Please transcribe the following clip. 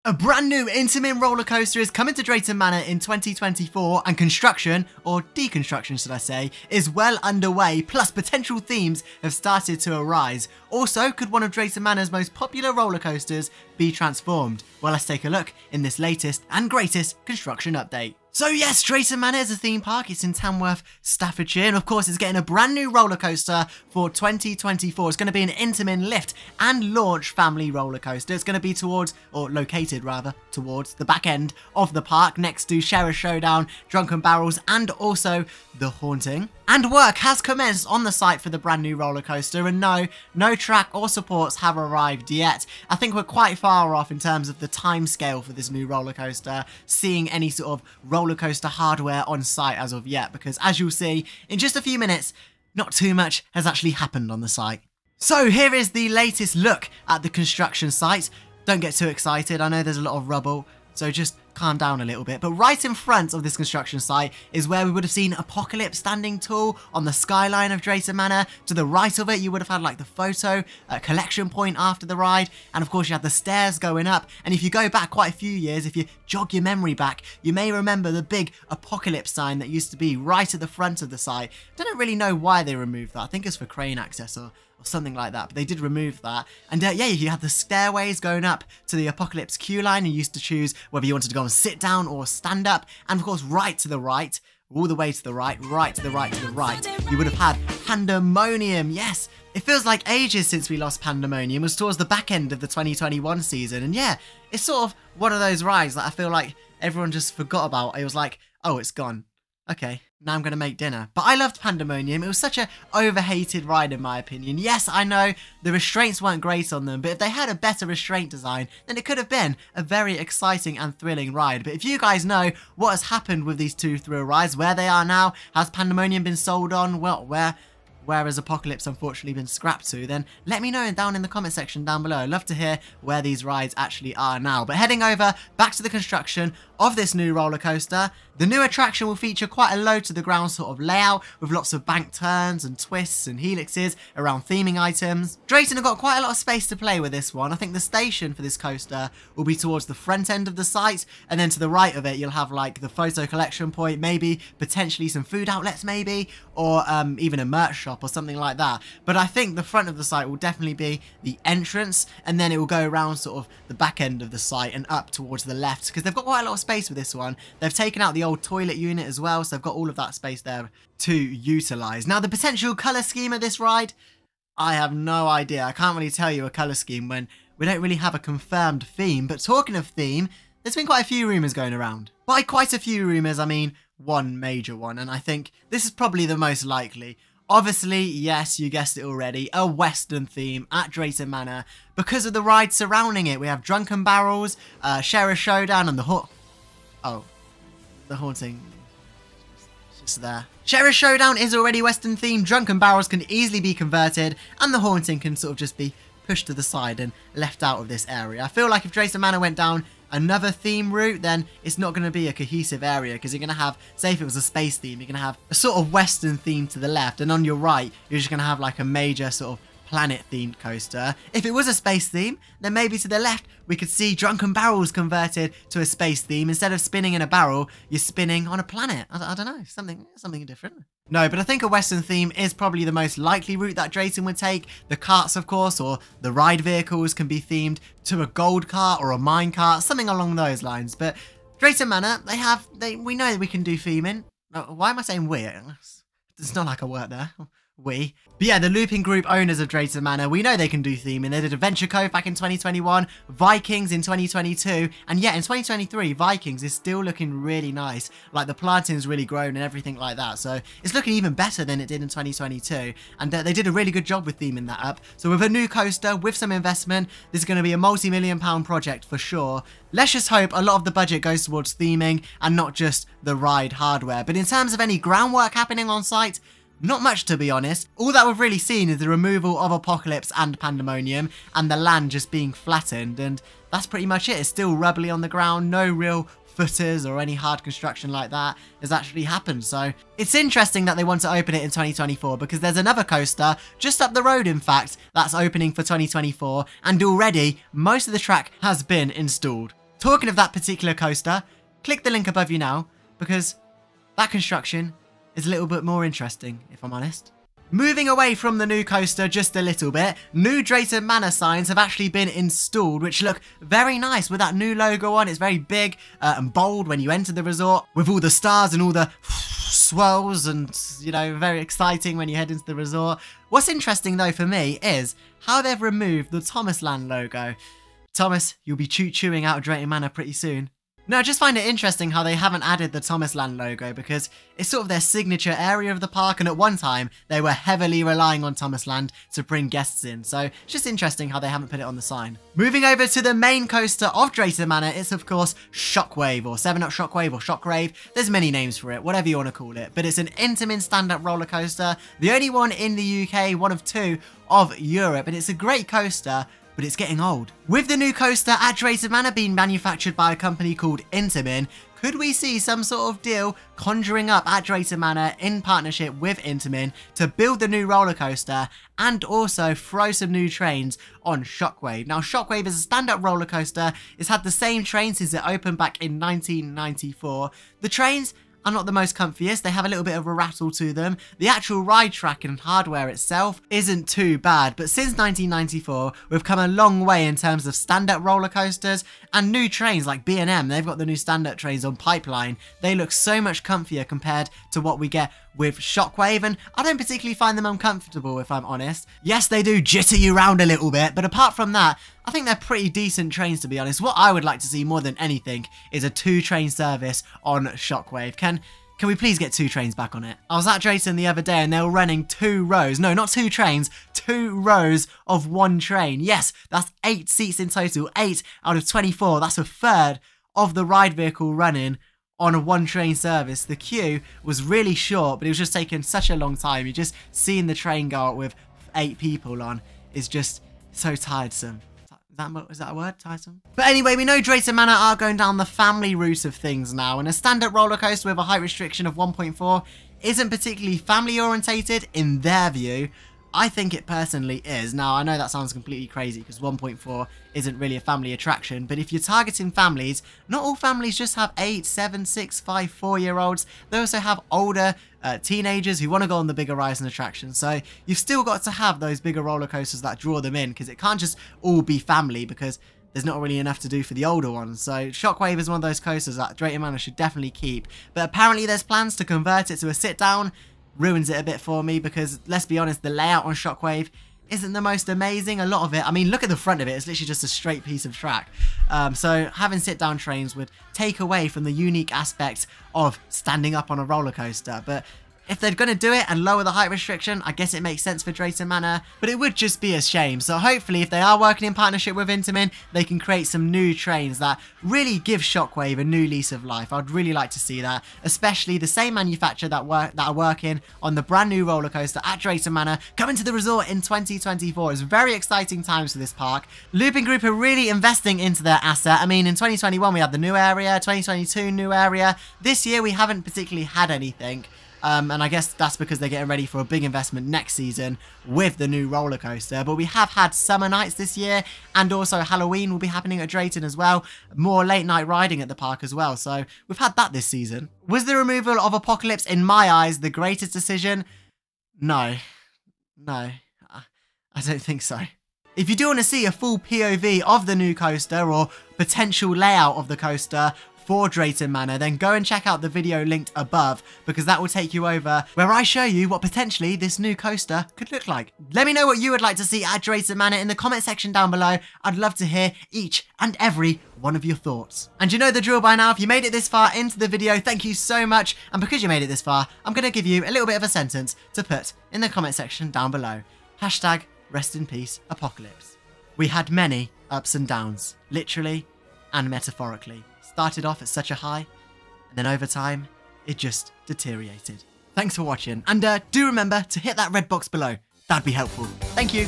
A brand new Intamin roller coaster is coming to Drayton Manor in 2024, and construction, or deconstruction should I say, is well underway, plus potential themes have started to arise. Also, could one of Drayton Manor's most popular roller coasters be transformed? Well, let's take a look in this latest and greatest construction update. So yes, Drayton Manor is a theme park. It's in Tamworth, Staffordshire, and of course it's getting a brand new roller coaster for 2024. It's going to be an Intamin lift and launch family roller coaster. It's going to be towards, or located rather, towards the back end of the park next to Sheriff Showdown, Drunken Barrels, and also The Haunting. And work has commenced on the site for the brand new roller coaster, and no track or supports have arrived yet. I think we're quite far off in terms of the time scale for this new roller coaster, seeing any sort of roller coaster hardware on site as of yet, because as you'll see in just a few minutes, not too much has actually happened on the site. So here is the latest look at the construction site. Don't get too excited, I know there's a lot of rubble, so just calm down a little bit. But right in front of this construction site is where we would have seen Apocalypse standing tall on the skyline of Drayton Manor. To the right of it, you would have had like the photo collection point after the ride. And of course, you had the stairs going up. And if you go back quite a few years, if you jog your memory back, you may remember the big Apocalypse sign that used to be right at the front of the site. Don't really know why they removed that. I think it's for crane access or something like that, but they did remove that. And yeah, you had the stairways going up to the Apocalypse queue line. You used to choose whether you wanted to go and sit down or stand up. And of course, right to the right, all the way to the right, right to the right to the right, you would have had Pandemonium. Yes, it feels like ages since we lost Pandemonium. It was towards the back end of the 2021 season. And yeah, it's sort of one of those rides that I feel like everyone just forgot about. It was like, oh, it's gone. Okay, now I'm going to make dinner. But I loved Pandemonium. It was such a overhated ride in my opinion. Yes, I know the restraints weren't great on them, but if they had a better restraint design, then it could have been a very exciting and thrilling ride. But if you guys know what has happened with these two thrill rides, where they are now, has Pandemonium been sold on, well, where has Apocalypse unfortunately been scrapped to, then let me know down in the comment section down below. I'd love to hear where these rides actually are now. But heading over back to the construction of this new roller coaster, the new attraction will feature quite a low to the ground sort of layout with lots of bank turns and twists and helixes around theming items. Drayton have got quite a lot of space to play with this one. I think the station for this coaster will be towards the front end of the site, and then to the right of it you'll have like the photo collection point, maybe potentially some food outlets maybe, or even a merch shop or something like that. But I think the front of the site will definitely be the entrance, and then it will go around sort of the back end of the site and up towards the left, because they've got quite a lot of space with this one. They've taken out the old toilet unit as well, so they've got all of that space there to utilise. Now the potential colour scheme of this ride, I have no idea. I can't really tell you a colour scheme when we don't really have a confirmed theme. But talking of theme, there's been quite a few rumours going around. By quite a few rumours, I mean one major one, and I think this is probably the most likely. Obviously, yes, you guessed it already, a Western theme at Drayton Manor. Because of the ride surrounding it, we have Drunken Barrels, Sheriff Showdown, and the Haunting. It's just there. Sheriff Showdown is already Western themed, Drunken Barrels can easily be converted, and the Haunting can sort of just be pushed to the side and left out of this area. I feel like if Drayton Manor went down another theme route, then it's not going to be a cohesive area, because you're going to have, say if it was a space theme, you're going to have a sort of Western theme to the left, and on your right you're just going to have like a major sort of planet themed coaster. If it was a space theme, then maybe to the left we could see Drunken Barrels converted to a space theme. Instead of spinning in a barrel, you're spinning on a planet. I don't know, something different. No, but I think a Western theme is probably the most likely route that Drayton would take. The carts, of course, or the ride vehicles can be themed to a gold cart or a mine cart, something along those lines. But Drayton Manor, we know that we can do theming. Why am I saying we? It's not like I work there. But yeah, the looping group owners of Drayton Manor, we know they can do theming. They did Adventure Cove back in 2021, Vikings in 2022, and yet in 2023, Vikings is still looking really nice. Like the planting's really grown and everything like that. So it's looking even better than it did in 2022. And they did a really good job with theming that up. So with a new coaster, with some investment, this is going to be a multi-million-pound project for sure. Let's just hope a lot of the budget goes towards theming and not just the ride hardware. But in terms of any groundwork happening on site, not much, to be honest. All that we've really seen is the removal of Apocalypse and Pandemonium and the land just being flattened, and that's pretty much it. It's still rubbly on the ground, no real footers or any hard construction like that has actually happened. So it's interesting that they want to open it in 2024, because there's another coaster just up the road, in fact, that's opening for 2024, and already most of the track has been installed. Talking of that particular coaster, click the link above you now, because that construction is a little bit more interesting, if I'm honest. Moving away from the new coaster just a little bit, new Drayton Manor signs have actually been installed, which look very nice with that new logo on. It's very big and bold when you enter the resort, with all the stars and all the swirls and, you know, very exciting when you head into the resort. What's interesting though for me is how they've removed the Thomas Land logo. Thomas, you'll be chewing out of Drayton Manor pretty soon. No, I just find it interesting how they haven't added the Thomas Land logo, because it's sort of their signature area of the park, and at one time they were heavily relying on Thomas Land to bring guests in, so it's just interesting how they haven't put it on the sign. Moving over to the main coaster of Drayton Manor, it's of course Shockwave, or 7-Up Shockwave, or Shockwave. There's many names for it, whatever you want to call it, but it's an Intamin stand-up roller coaster, the only one in the UK, one of 2 of Europe, and it's a great coaster, but it's getting old. With the new coaster at Drayton Manor being manufactured by a company called Intamin, could we see some sort of deal conjuring up at Drayton Manor in partnership with Intamin to build the new roller coaster and also throw some new trains on Shockwave? Now, Shockwave is a stand-up roller coaster. It's had the same train since it opened back in 1994. The trains are not the most comfiest. They have a little bit of a rattle to them. The actual ride track and hardware itself isn't too bad, but since 1994 we've come a long way in terms of stand-up roller coasters and new trains like B&M. They've got the new stand-up trains on Pipeline. They look so much comfier compared to what we get with Shockwave, and I don't particularly find them uncomfortable, if I'm honest. Yes, they do jitter you around a little bit, but apart from that, I think they're pretty decent trains, to be honest. What I would like to see more than anything is a 2-train service on Shockwave. Can we please get 2 trains back on it? I was at Drayton the other day and they were running 2 rows. No, not 2 trains, 2 rows of 1 train. Yes, that's 8 seats in total, 8 out of 24. That's a third of the ride vehicle running on a 1-train service. The queue was really short, but it was just taking such a long time. You're just seeing the train go out with 8 people on is just so tiresome. Is that a word? Tiresome? But anyway, we know Drayton Manor are going down the family route of things now, and a stand-up roller coaster with a height restriction of 1.4 isn't particularly family orientated in their view. I think it personally is. Now, I know that sounds completely crazy because 1.4 isn't really a family attraction, but if you're targeting families, not all families just have 8, 7, 6, 5, 4-year-olds. They also have older teenagers who want to go on the bigger rides and attractions. So you've still got to have those bigger roller coasters that draw them in, because it can't just all be family, because there's not really enough to do for the older ones. So Shockwave is one of those coasters that Drayton Manor should definitely keep. But apparently there's plans to convert it to a sit-down. Ruins it a bit for me, because let's be honest, the layout on Shockwave isn't the most amazing. A lot of it, I mean, look at the front of it, it's literally just a straight piece of track. So having sit-down trains would take away from the unique aspect of standing up on a roller coaster. But if they're going to do it and lower the height restriction, I guess it makes sense for Drayton Manor, but it would just be a shame. So hopefully, if they are working in partnership with Intamin, they can create some new trains that really give Shockwave a new lease of life. I'd really like to see that, especially the same manufacturer that are working on the brand new roller coaster at Drayton Manor coming to the resort in 2024. It's very exciting times for this park. Looping Group are really investing into their asset. I mean, in 2021 we had the new area, 2022 new area. This year we haven't particularly had anything. And I guess that's because they're getting ready for a big investment next season with the new roller coaster. But we have had summer nights this year, and also Halloween will be happening at Drayton as well. More late night riding at the park as well. So we've had that this season. Was the removal of Apocalypse, in my eyes, the greatest decision? No. No. I don't think so. If you do want to see a full POV of the new coaster or potential layout of the coaster for Drayton Manor, then go and check out the video linked above, because that will take you over where I show you what potentially this new coaster could look like. Let me know what you would like to see at Drayton Manor in the comment section down below. I'd love to hear each and every one of your thoughts. And you know the drill by now. If you made it this far into the video, thank you so much. And because you made it this far, I'm going to give you a little bit of a sentence to put in the comment section down below. Hashtag rest in peace, Apocalypse. We had many ups and downs, literally and metaphorically. Started off at such a high, and then over time, it just deteriorated. Thanks for watching, and do remember to hit that red box below. That'd be helpful. Thank you.